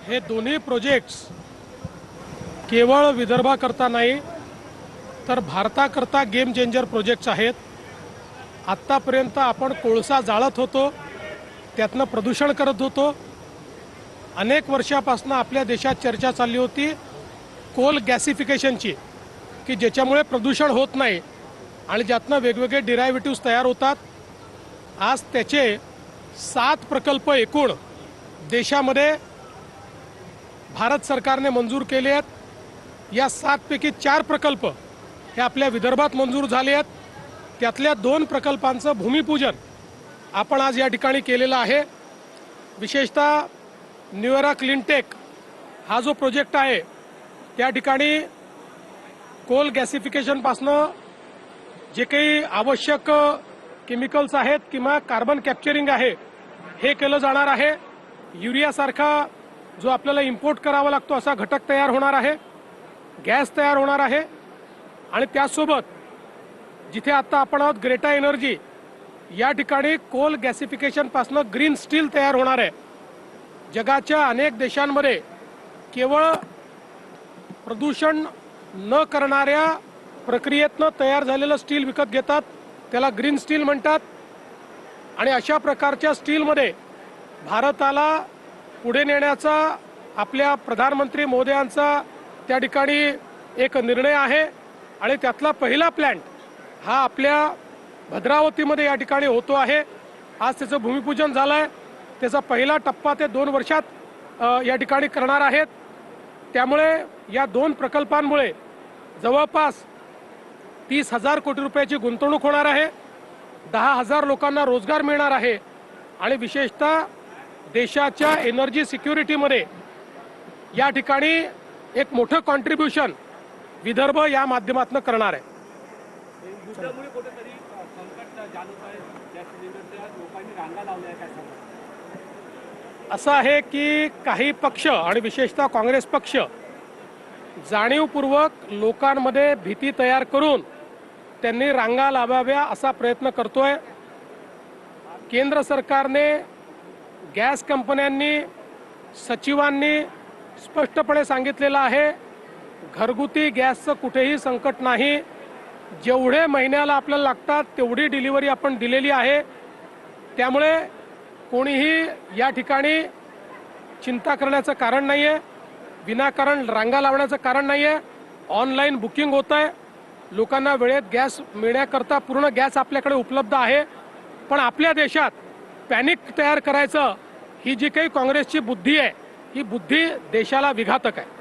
हे दोन्ही प्रोजेक्ट्स केवळ विदर्भाकरता नाही तर भारताकरता गेम चेंजर प्रोजेक्ट्स आहेत। आत्तापर्यंत आपण कोळसा जाळत होतो, त्यातनं प्रदूषण करत होतो। अनेक वर्षापासून आपल्या देशात चर्चा चालली होती कोल गॅसिफिकेशनची, की ज्याच्यामुळे प्रदूषण होत नाही आणि ज्यातनं वेगवेगळे डिरायव्हेटिव्स तयार होतात। आज त्याचे 7 प्रकल्प एकूण देशामध्ये भारत सरकारने मंजूर केले आहेत। या 7 पैकी 4 प्रकल्प हे आपल्या विदर्भात मंजूर झाले आहेत। त्यातल्या 2 प्रकल्पांचं भूमिपूजन आपण आज या ठिकाणी केलेलं आहे। विशेषतः न्यूएरा क्लीनटेक हा जो प्रोजेक्ट आहे त्या ठिकाणी कोल गॅसिफिकेशनपासनं जे काही आवश्यक केमिकल्स आहेत किंवा कार्बन कॅप्चरिंग आहे हे केलं जाणार आहे। युरियासारखा जो आपल्याला इम्पोर्ट करावा लागतो असा घटक तयार होणार आहे, गॅस तयार होणार आहे आणि त्यासोबत जिथे आता आपण आहोत ग्रेटा एनर्जी या ठिकाणी कोल गॅसिफिकेशनपासनं ग्रीन स्टील तयार होणार आहे। जगाच्या अनेक देशांमध्ये केवळ प्रदूषण न करणाऱ्या प्रक्रियेतनं तयार झालेलं स्टील विकत घेतात, त्याला ग्रीन स्टील म्हणतात। आणि अशा प्रकारच्या स्टीलमध्ये भारताला पुढे नेण्याचा आपल्या प्रधानमंत्री मोदयांचा त्या ठिकाणी एक निर्णय आहे आणि त्यातला पहिला प्लॅन्ट हा आपल्या भद्रावतीमध्ये या ठिकाणी होतो आहे। आज त्याचं भूमिपूजन झालं आहे। त्याचा पहिला टप्पा ते 2 वर्षात या ठिकाणी करणार आहेत। त्यामुळे या 2 प्रकल्पांमुळे जवळपास 30,000 कोटी रुपयाची गुंतवणूक होणार आहे, 10,000 लोकांना रोजगार मिळणार आहे आणि विशेषतः देशाच्या एनर्जी सिक्युरिटीमध्ये या ठिकाणी एक मोठं कॉन्ट्रीब्युशन विदर्भ या माध्यमातून करणार आहे। युद्धामुळे कुठेतरी संकट जाणवत आहे, त्या सिलेंडरच्या लोकांनी रांगा लावल्या काय सांगा? असं आहे की काही पक्ष आणि विशेषतः काँग्रेस पक्ष जाणीवपूर्वक लोकांमध्ये भीती तयार करून त्यांनी रांगा लावाव्या असा प्रयत्न करतोय। केंद्र सरकारने, गॅस कंपन्यांनी, सचिवांनी स्पष्टपणे सांगितलेलं आहे घरगुती गॅसचं कुठेही संकट नाही। जेवढे महिन्याला आपल्याला लागतात तेवढी डिलिव्हरी आपण दिलेली आहे। त्यामुळे कोणीही या ठिकाणी चिंता करण्याचं कारण नाही आहे, विनाकारण रांगा लावण्याचं कारण नाही आहे। ऑनलाईन बुकिंग होतं आहे, लोकांना वेळेत गॅस मिळण्याकरता पूर्ण गॅस आपल्याकडे उपलब्ध आहे। पण आपल्या देशात पॅनिक तयार करायचं ही जी काही काँग्रेसची बुद्धी आहे ही बुद्धी देशाला विघातक आहे।